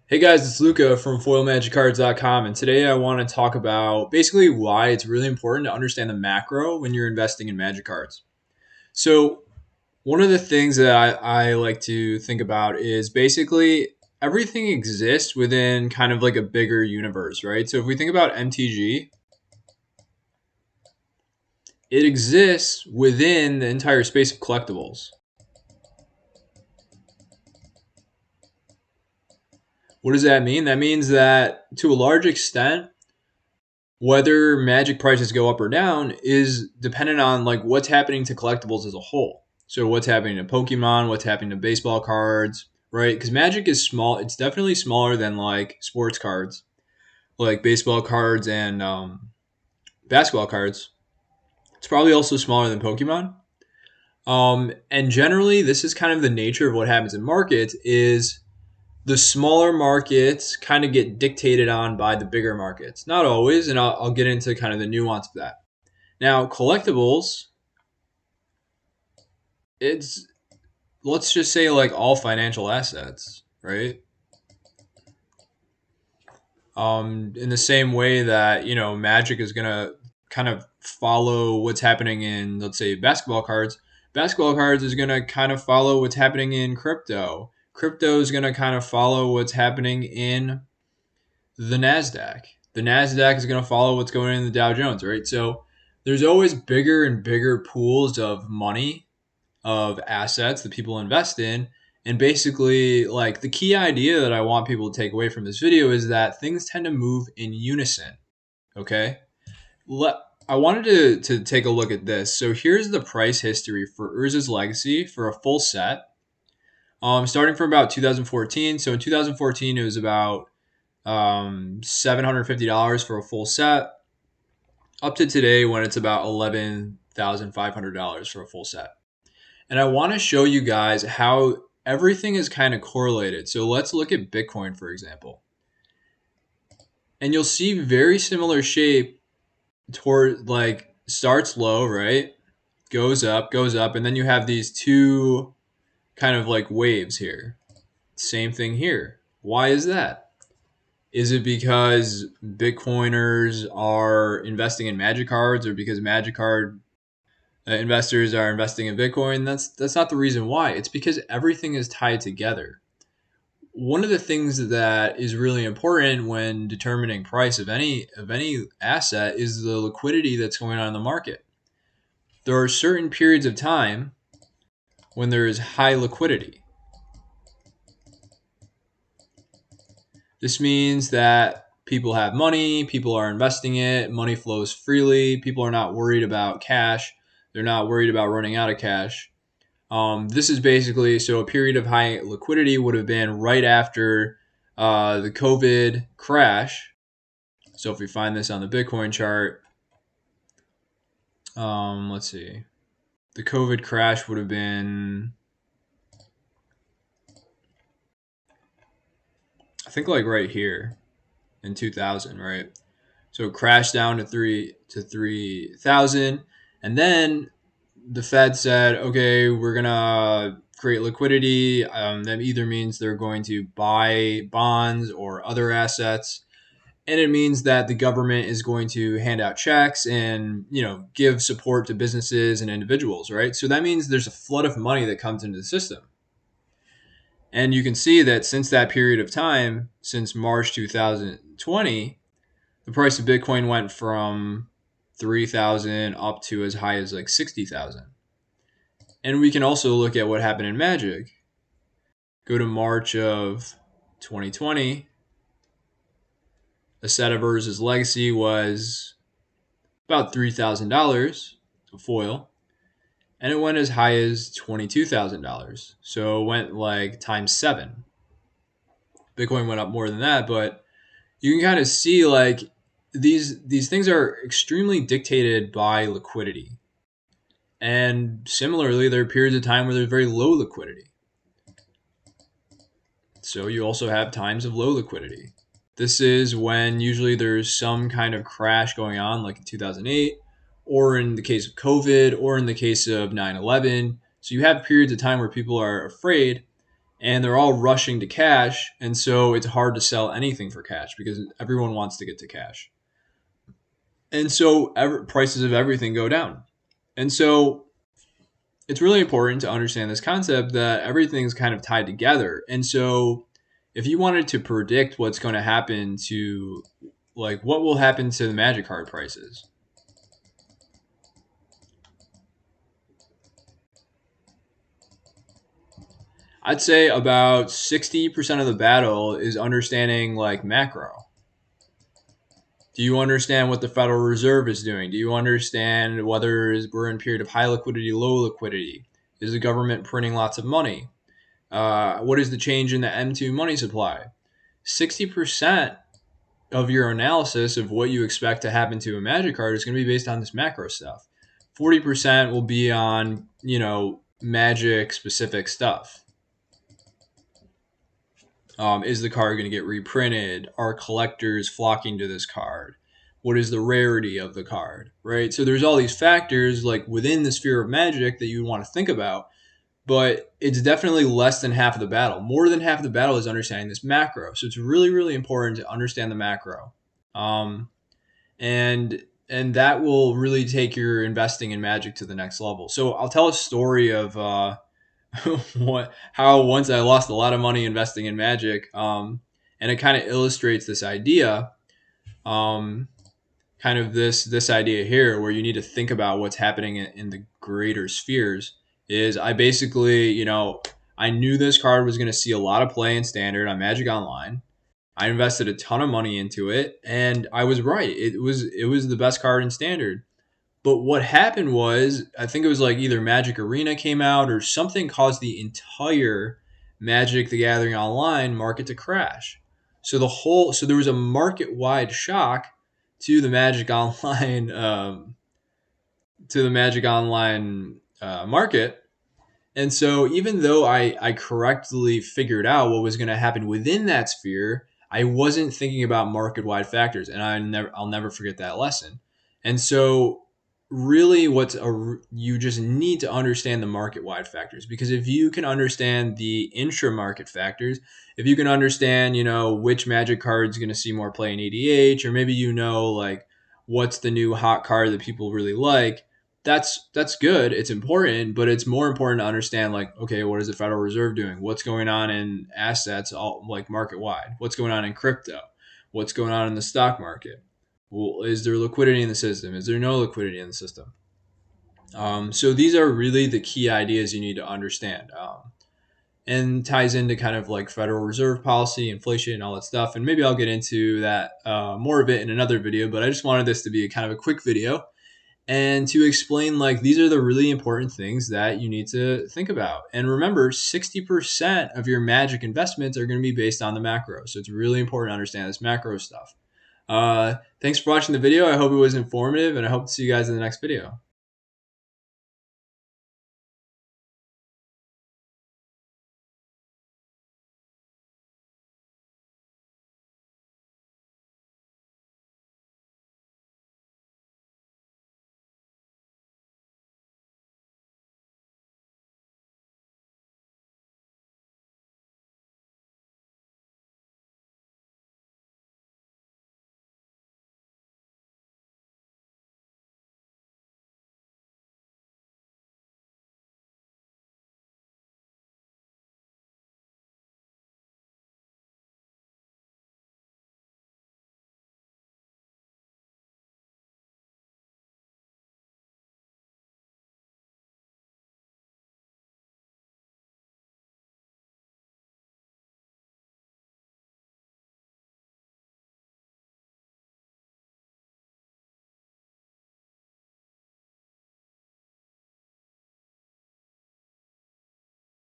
Hey guys, it's Luca from foilmagiccards.com, and today I want to talk about basically why it's really important to understand the macro when you're investing in magic cards. So, one of the things that I like to think about is basically everything exists within kind of like a bigger universe, right? So, if we think about MTG, it exists within the entire space of collectibles. What does that mean? That means that to a large extent, whether magic prices go up or down is dependent on like what's happening to collectibles as a whole. So what's happening to Pokemon, what's happening to baseball cards, right? Because magic is small. It's definitely smaller than like sports cards, like baseball cards and basketball cards. It's probably also smaller than Pokemon. And generally, this is kind of the nature of what happens in markets. Is the smaller markets kind of get dictated on by the bigger markets. Not always, and I'll get into kind of the nuance of that. Now, collectibles, it's let's just say like all financial assets, right? In the same way that Magic is gonna kind of follow what's happening in, let's say, basketball cards. Basketball cards is gonna kind of follow what's happening in crypto. Crypto is gonna kind of follow what's happening in the Nasdaq. The Nasdaq is gonna follow what's going on in the Dow Jones, right? So there's always bigger and bigger pools of money of assets that people invest in. And basically, like the key idea that I want people to take away from this video is that things tend to move in unison. Okay. Let, I wanted to take a look at this. So here's the price history for Urza's Legacy for a full set. Starting from about 2014. So in 2014, it was about $750 for a full set, up to today when it's about $11,500 for a full set. And I want to show you guys how everything is kind of correlated. So let's look at Bitcoin, for example. And you'll see very similar shape toward like starts low, right? Goes up, and then you have these two kind of like waves here. Same thing here. Why is that? Is it because Bitcoiners are investing in magic cards or because magic card investors are investing in Bitcoin? That's not the reason why. It's because everything is tied together. One of the things that is really important when determining price of any asset is the liquidity that's going on in the market. There are certain periods of time when there is high liquidity. This means that people have money, people are investing it, money flows freely, people are not worried about cash, they're not worried about running out of cash. This is basically, so a period of high liquidity would have been right after the COVID crash. So if we find this on the Bitcoin chart, let's see. The COVID crash would have been, I think, like right here in 2000, right? So it crashed down to 3,000, and then the Fed said, okay, we're gonna create liquidity. That either means they're going to buy bonds or other assets, and it means that the government is going to hand out checks and give support to businesses and individuals, right? So that means there's a flood of money that comes into the system. And you can see that since that period of time, since March 2020, the price of Bitcoin went from 3,000 up to as high as like 60,000. And we can also look at what happened in Magic. Go to March of 2020. A set of Urza's Legacy was about $3,000 a foil, and it went as high as $22,000. So it went like times 7. Bitcoin went up more than that, but you can kind of see like these things are extremely dictated by liquidity. And similarly, there are periods of time where there's very low liquidity. So you also have times of low liquidity. This is when usually there's some kind of crash going on, like in 2008, or in the case of COVID, or in the case of 9/11. So you have periods of time where people are afraid, and they're all rushing to cash. And so it's hard to sell anything for cash because everyone wants to get to cash. And so prices of everything go down. And so it's really important to understand this concept that everything's kind of tied together. And so if you wanted to predict what's going to happen to, like, what will happen to the Magic card prices, I'd say about 60% of the battle is understanding like macro. Do you understand what the Federal Reserve is doing? Do you understand whether we're in a period of high liquidity, low liquidity? Is the government printing lots of money? What is the change in the M2 money supply? 60% of your analysis of what you expect to happen to a Magic card is going to be based on this macro stuff. 40% will be on, Magic specific stuff. Is the card going to get reprinted? Are collectors flocking to this card? What is the rarity of the card, right? So there's all these factors like within the sphere of Magic that you want to think about, but it's definitely less than half of the battle. More than half of the battle is understanding this macro. So it's really, really important to understand the macro. Um, and and that will really take your investing in Magic to the next level. So I'll tell a story of how once I lost a lot of money investing in Magic, and it kind of illustrates this idea, um, kind of this idea here, where you need to think about what's happening in the greater spheres. Is I basically, I knew this card was going to see a lot of play in Standard on Magic Online. I invested a ton of money into it, and I was right. It was the best card in Standard. But what happened was, I think it was like either Magic Arena came out or something caused the entire Magic the Gathering Online market to crash. So there was a market wide shock to the Magic Online market. And so even though I correctly figured out what was going to happen within that sphere, I wasn't thinking about market wide factors, and I'll never forget that lesson. And so really you just need to understand the market wide factors, because if you can understand the intra market factors, if you can understand, which Magic card is going to see more play in EDH, or maybe like what's the new hot card that people really like, that's good. It's important, but it's more important to understand, like, okay, what is the Federal Reserve doing? What's going on in assets, all like market wide? What's going on in crypto? What's going on in the stock market? Well, is there liquidity in the system? Is there no liquidity in the system? So these are really the key ideas you need to understand, and ties into kind of like Federal Reserve policy, inflation, and all that stuff. And maybe I'll get into that more of it in another video. But I just wanted this to be kind of a quick video and to explain, like, these are the really important things that you need to think about. And remember, 60% of your Magic investments are going to be based on the macro. So it's really important to understand this macro stuff. Thanks for watching the video. I hope it was informative, and I hope to see you guys in the next video.